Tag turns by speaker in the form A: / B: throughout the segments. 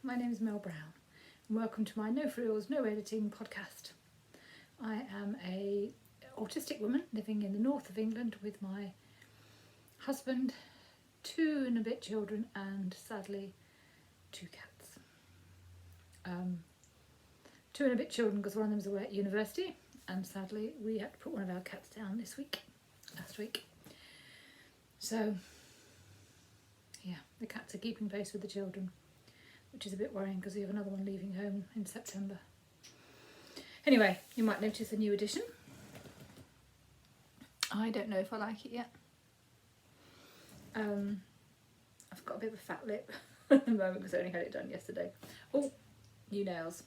A: my name is Mel Brown and welcome to my No Frills, No Editing podcast. I am a autistic woman living in the north of England with my husband, 2 and a bit children and sadly 2 cats. 2 and a bit children because one of them's away at university and sadly we had to put one of our cats down last week. So yeah, the cats are keeping pace with the children, which is a bit worrying because we have another one leaving home in September. Anyway, you might notice a new addition. I don't know if I like it yet. I've got a bit of a fat lip at the moment because I only had it done yesterday. Oh, new nails.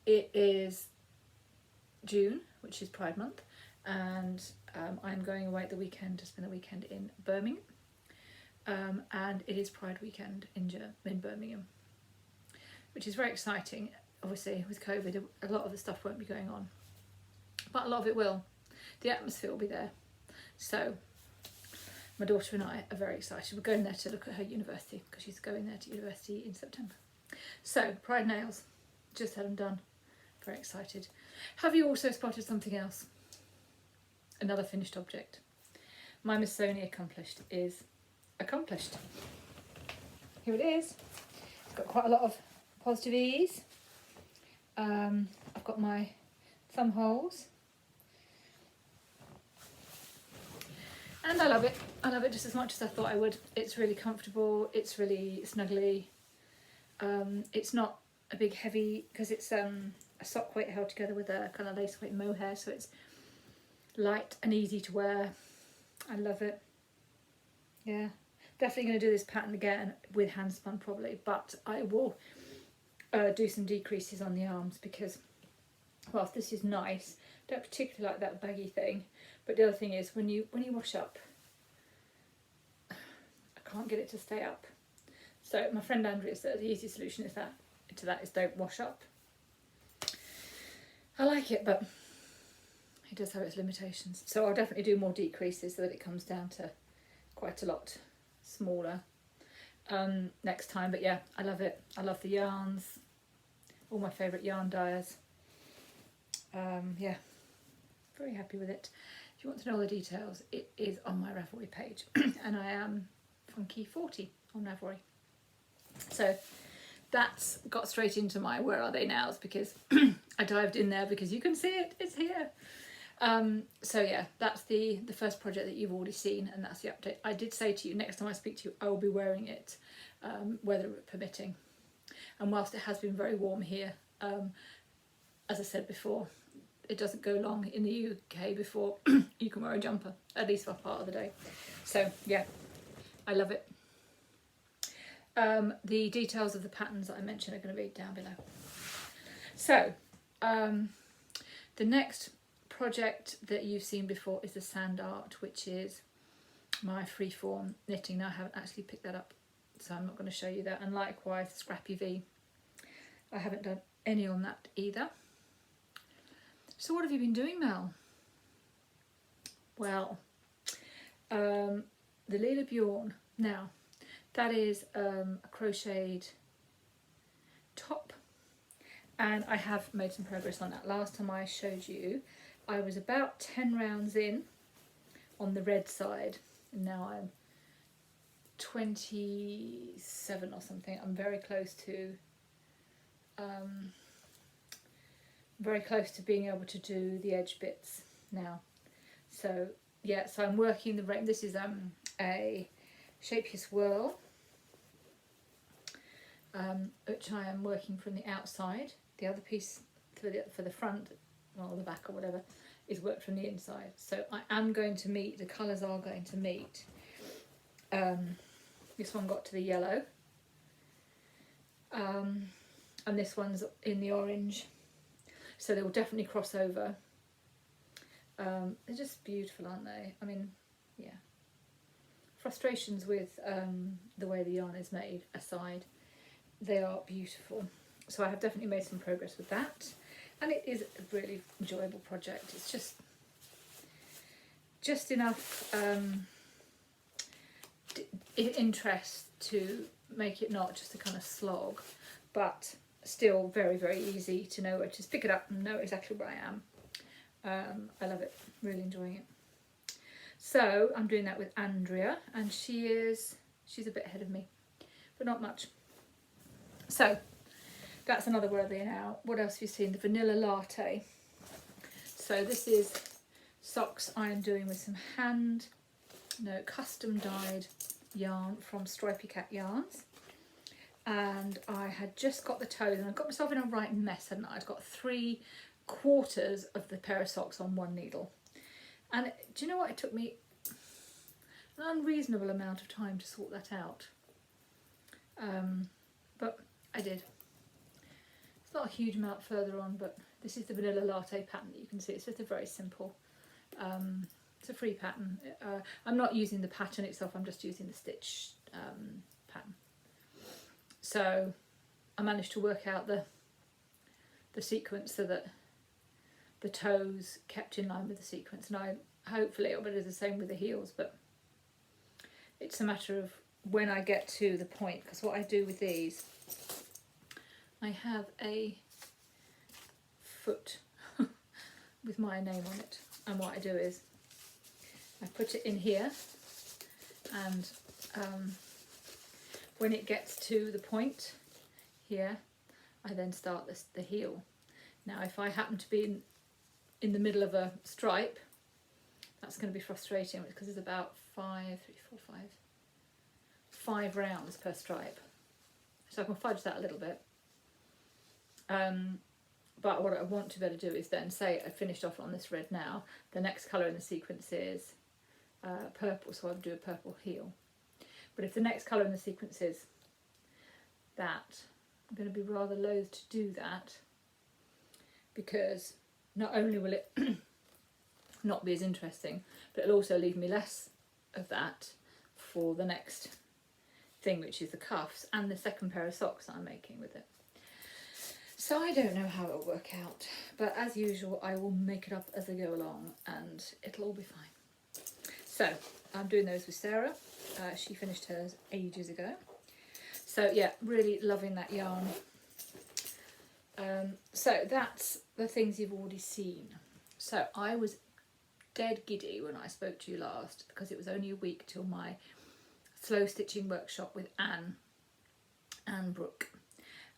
A: It is June, which is Pride Month, and I'm going away at the weekend to spend the weekend in Birmingham. And it is Pride weekend in Birmingham, which is very exciting. Obviously with COVID a lot of the stuff won't be going on, but a lot of it will. The atmosphere will be there, so my daughter and I are very excited. We're going there to look at her university because she's going there to university in September. So Pride nails, just had them done, very excited. Have you also spotted something else? Another finished object. My Missoni accomplished is accomplished. Here it is. It's got quite a lot of positive ease. I've got my thumb holes and I love it. I love it just as much as I thought I would. It's really comfortable, it's really snuggly. It's not a big heavy because it's a sock weight held together with a kind of lace weight mohair, so it's light and easy to wear. I love it. Yeah, definitely going to do this pattern again with hand spun probably, but I will do some decreases on the arms because whilst this is nice, I don't particularly like that baggy thing, but the other thing is when you wash up, I can't get it to stay up. So my friend Andrea said the easy solution is that don't wash up. I like it, but it does have its limitations. So I'll definitely do more decreases so that it comes down to quite a lot smaller next time. But yeah, I love it. I love the yarns, all my favourite yarn dyers. Yeah, very happy with it. If you want to know all the details, it is on my Ravelry page and I am Funky 40 on Ravelry. So that's got straight into my where are they nows because I dived in there because you can see it, it's here. So yeah, that's the first project that you've already seen, and that's the update. I did say to you next time I speak to you I will be wearing it, weather permitting, and whilst it has been very warm here, as I said before, it doesn't go long in the UK before you can wear a jumper, at least for part of the day. So yeah, I love it. The details of the patterns that I mentioned are going to be down below. So the next project that you've seen before is the sand art, which is my freeform knitting. Now I haven't actually picked that up, so I'm not going to show you that. And likewise Scrappy V, I haven't done any on that either. So what have you been doing, Mel? Well, the Lilla Bjorn. Now that is a crocheted top, and I have made some progress on that. Last time I showed you I was about 10 rounds in on the red side, and now I'm 27 or something. I'm very close to being able to do the edge bits now. So yeah, so I'm working the rain. This is a Shape Your Swirl, which I am working from the outside. The other piece for the front, or the back or whatever, is worked from the inside. So I am going to meet, the colours are going to meet. This one got to the yellow, and this one's in the orange, so they will definitely cross over. They're just beautiful, aren't they? I mean, yeah. Frustrations with the way the yarn is made aside, they are beautiful. So I have definitely made some progress with that, and it is a really enjoyable project. It's just enough interest to make it not just a kind of slog, but still very, very easy to know where to just pick it up and know exactly where I am. I love it, really enjoying it. So I'm doing that with Andrea, and she's a bit ahead of me, but not much. So that's another worthy now. What else have you seen? The vanilla latte. So this is socks I'm doing with some custom dyed yarn from Stripey Cat Yarns. And I had just got the toes, and I got myself in a right mess, hadn't I? I'd got 3/4 of the pair of socks on one needle. And do you know what? It took me an unreasonable amount of time to sort that out. But I did. It's not a huge amount further on, but this is the vanilla latte pattern that you can see. It's just a very simple, it's a free pattern. I'm not using the pattern itself, I'm just using the stitch pattern. So I managed to work out the sequence so that the toes kept in line with the sequence, and hopefully it'll be the same with the heels, but it's a matter of when I get to the point, because what I do with these, I have a foot with my name on it, and what I do is I put it in here, and when it gets to the point here, I then start the heel. Now if I happen to be in the middle of a stripe, that's going to be frustrating because there's about 5 rounds per stripe, so I can fudge that a little bit. But what I want to be able to do is then say I finished off on this red now, the next colour in the sequence is purple, so I'll do a purple heel. But if the next colour in the sequence is that, I'm going to be rather loath to do that, because not only will it not be as interesting, but it'll also leave me less of that for the next thing, which is the cuffs and the second pair of socks that I'm making with it. So I don't know how it'll work out, but as usual I will make it up as I go along and it'll all be fine. So I'm doing those with Sarah. She finished hers ages ago. So yeah, really loving that yarn. So that's the things you've already seen. So I was dead giddy when I spoke to you last, because it was only a week till my slow stitching workshop with Anne and Brooke,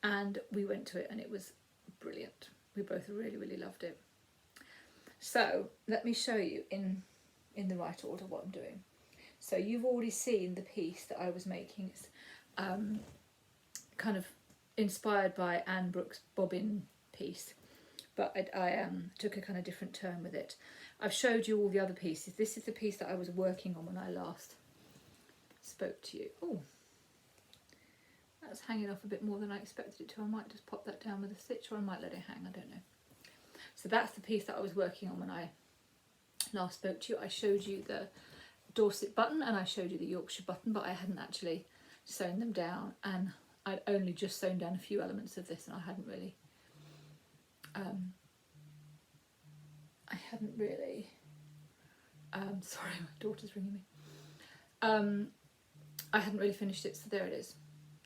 A: and we went to it and it was brilliant. We both really, really loved it. So let me show you in the right order what I'm doing. So you've already seen the piece that I was making. It's kind of inspired by Anne Brooke's bobbin piece, but I took a kind of different turn with it. I've showed you all the other pieces. This is the piece that I was working on when I last spoke to you. Oh, that's hanging off a bit more than I expected it to. I might just pop that down with a stitch, or I might let it hang, I don't know. So that's the piece that I was working on when I last spoke to you. I showed you the Dorset button and I showed you the Yorkshire button, but I hadn't actually sewn them down, and I'd only just sewn down a few elements of this, and I hadn't really sorry, my daughter's ringing me. I hadn't really finished it, so there it is.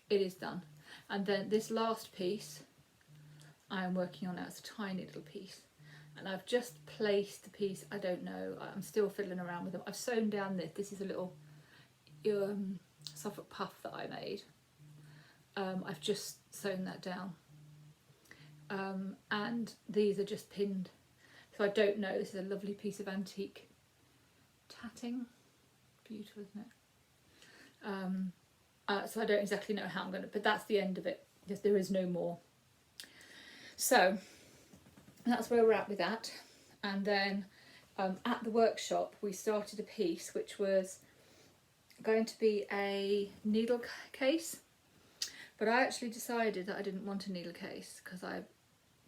A: It is done. And then this last piece I am working on now. It's a tiny little piece, and I've just placed the piece. I don't know, I'm still fiddling around with them. I've sewn down this is a little Suffolk puff that I made. I've just sewn that down, and these are just pinned, so I don't know. This is a lovely piece of antique tatting, beautiful, isn't it? So I don't exactly know how I'm going to, but that's the end of it. There is no more. So that's where we're at with that. And then at the workshop we started a piece which was going to be a needle case, but I actually decided that I didn't want a needle case because I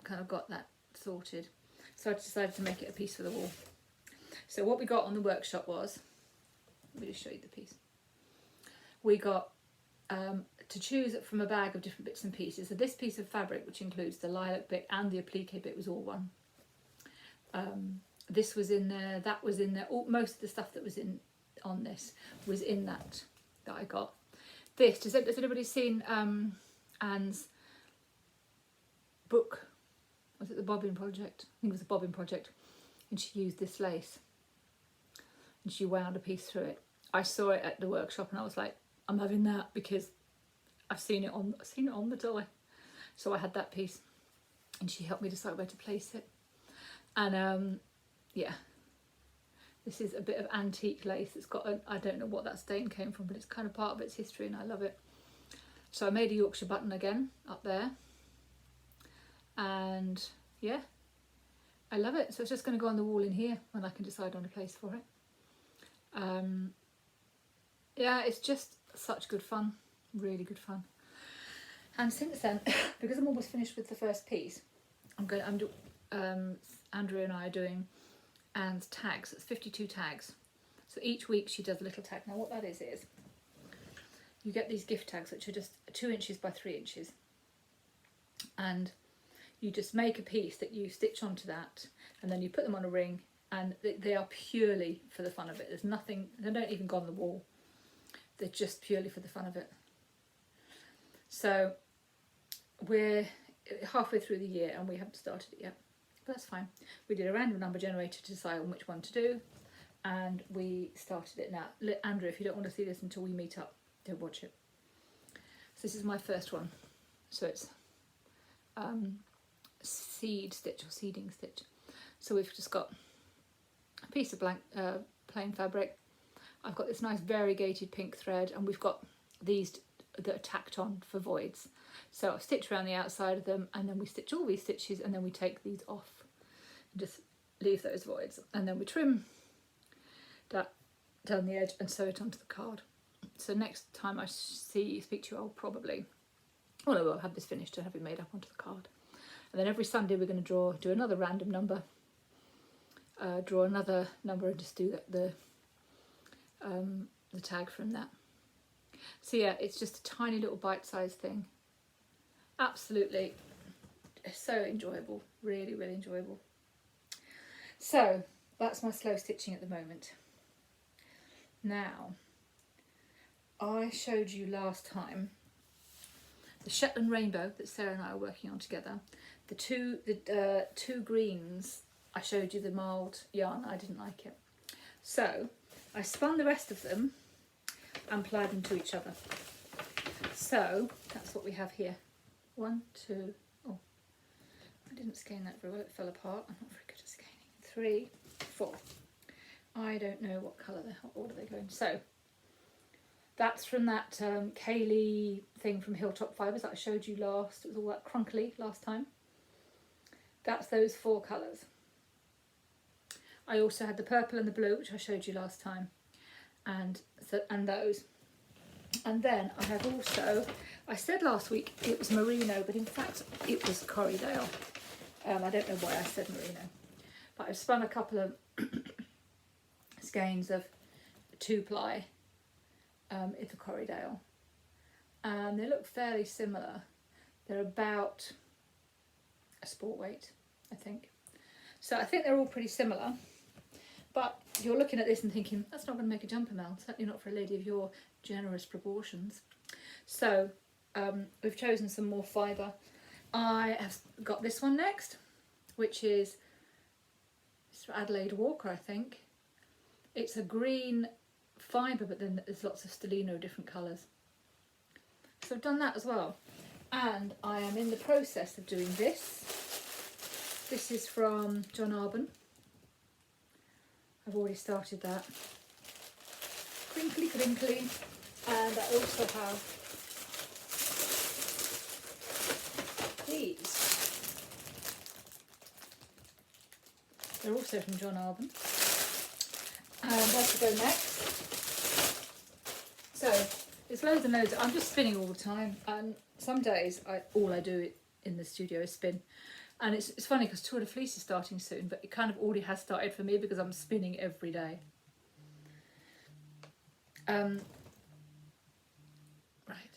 A: kind of got that sorted. So I decided to make it a piece for the wall. So what we got on the workshop was, let me just show you the piece. We got to choose from a bag of different bits and pieces. So this piece of fabric, which includes the lilac bit and the applique bit, was all one. This was in there, that was in there. Most of the stuff that was on this was in that that I got. This, has anybody seen Anne's book? Was it the Bobbin Project? I think it was the Bobbin Project. And she used this lace. And she wound a piece through it. I saw it at the workshop and I was like, I'm having that because I've seen it on the die. So I had that piece. And she helped me decide where to place it. And yeah. This is a bit of antique lace. It's got I don't know what that stain came from, but it's kind of part of its history and I love it. So I made a Yorkshire button again up there. And yeah, I love it. So it's just going to go on the wall in here when I can decide on a place for it. Yeah, it's just such good fun. Really good fun. And since then, because I'm almost finished with the first piece, Andrea and I are doing Anne's tags. It's 52 tags. So each week she does a little tag. Now what that is you get these gift tags which are just 2 inches by 3 inches. And you just make a piece that you stitch onto that and then you put them on a ring, and they are purely for the fun of it. There's nothing, they don't even go on the wall. They're just purely for the fun of it. So we're halfway through the year and we haven't started it yet. But that's fine. We did a random number generator to decide on which one to do, and we started it now. Andrew, if you don't want to see this until we meet up, don't watch it. So this is my first one. So it's seed stitch or seeding stitch. So we've just got a piece of blank plain fabric. I've got this nice variegated pink thread, and we've got these that are tacked on for voids. So I've stitched around the outside of them, and then we stitch all these stitches, and then we take these off and just leave those voids, and then we trim that down the edge and sew it onto the card. So next time I speak to you, I'll probably, well, I will have this finished and have it made up onto the card. And then every Sunday we're going to do another random number, draw another number, and just do the tag from that. So yeah, it's just a tiny little bite-sized thing. Absolutely so enjoyable, really, really enjoyable. So that's my slow stitching at the moment. Now, I showed you last time the Shetland Rainbow that Sarah and I are working on together. The two greens, I showed you the mild yarn. I didn't like it. So I spun the rest of them and plied them to each other. So that's what we have here. 1, 2, oh, I didn't skein that very well, it fell apart. I'm not very good at skein. 3, 4. I don't know what colour what order they go in. So that's from that Kaylee thing from Hilltop Fibres that I showed you last. It was all that crunkly last time. That's those 4 colours. I also had the purple and the blue, which I showed you last time, and those. And then I have also, I said last week it was merino, but in fact it was Corriedale. I don't know why I said merino, but I've spun a couple of skeins of 2-ply in the Corriedale, and they look fairly similar. They're about a sport weight, I think. So I think they're all pretty similar. But you're looking at this and thinking, that's not going to make a jumper, Mel. Certainly not for a lady of your generous proportions. So we've chosen some more fibre. I have got this one next, which is Adelaide Walker, I think. It's a green fibre, but then there's lots of stellino, different colours. So I've done that as well. And I am in the process of doing this. This is from John Arbon. I've already started that. Crinkly, crinkly. And I also have these. They're also from John Arbon. And where to go next? So there's loads and loads. I'm just spinning all the time, and some days all I do in the studio is spin. And it's funny because Tour de Fleece is starting soon, but it kind of already has started for me because I'm spinning every day. Right,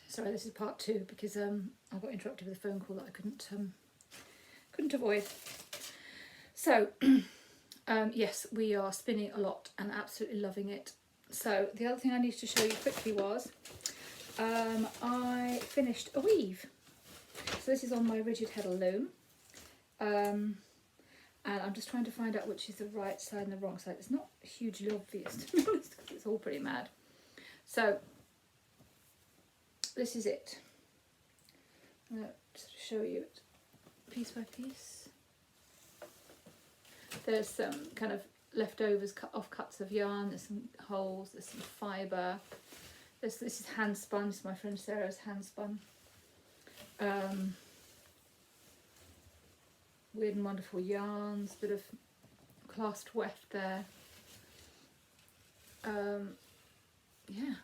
A: sorry, this is part 2 because I got interrupted with a phone call that I couldn't avoid. So yes, we are spinning a lot and absolutely loving it. So the other thing I need to show you quickly was I finished a weave. So this is on my rigid heddle loom. And I'm just trying to find out which is the right side and the wrong side. It's not hugely obvious, to be honest, because it's all pretty mad. So this is it. I'm going to sort of show you it piece by piece. There's some kind of leftovers, cut off cuts of yarn. There's some holes. There's some fibre. This is hand spun. This is my friend Sarah's hand spun. Weird and wonderful yarns. Bit of clasped weft there. Yeah.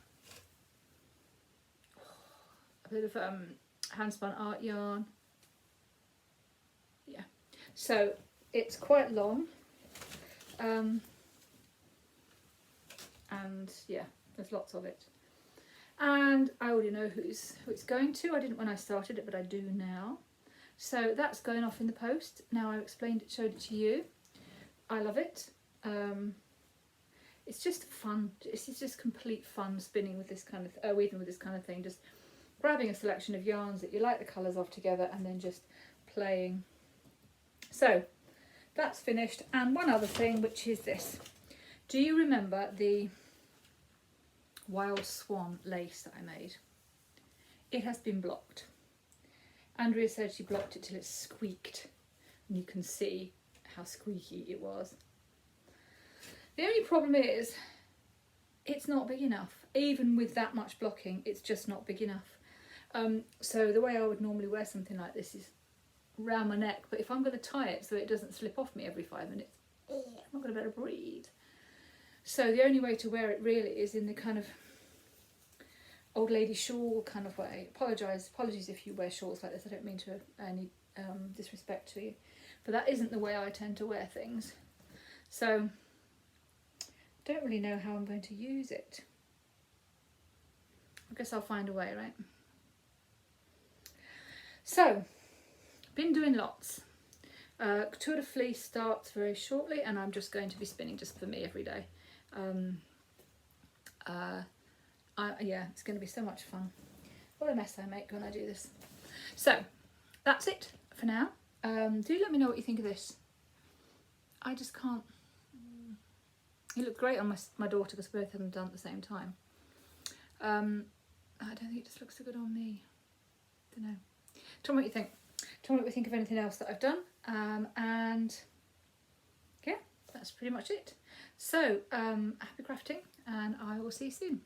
A: A bit of hand spun art yarn. Yeah. So it's quite long. And yeah, there's lots of it. And I already know who it's going to. I didn't when I started it, but I do now. So that's going off in the post. Now I've explained it, showed it to you. I love it. It's just fun. It's just complete fun spinning with this kind of, weaving with this kind of thing. Just grabbing a selection of yarns that you like the colours of together and then just playing. So that's finished. And one other thing, which is this. Do you remember the Wild Swan lace that I made? It has been blocked. Andrea said she blocked it till it squeaked, and you can see how squeaky it was. The only problem is it's not big enough. Even with that much blocking, it's just not big enough. So the way I would normally wear something like this is round my neck, but if I'm going to tie it so it doesn't slip off me every 5 minutes, I'm not going to be able to breathe. So the only way to wear it really is in the kind of old lady shawl kind of way. Apologies if you wear shawls like this. I don't mean to any disrespect to you, but that isn't the way I tend to wear things. So I don't really know how I'm going to use it. I guess I'll find a way, right? So, been doing lots. Tour de Fleece starts very shortly, and I'm just going to be spinning just for me every day. Yeah, it's going to be so much fun. What a mess I make when I do this. So that's it for now. Do let me know what you think of this. I just can't. It looked great on my daughter because both of them done at the same time. I don't think it just looks so good on me. Don't know. Tell me what you think. Tell me what you think of anything else that I've done. And yeah, that's pretty much it. So happy crafting, and I will see you soon.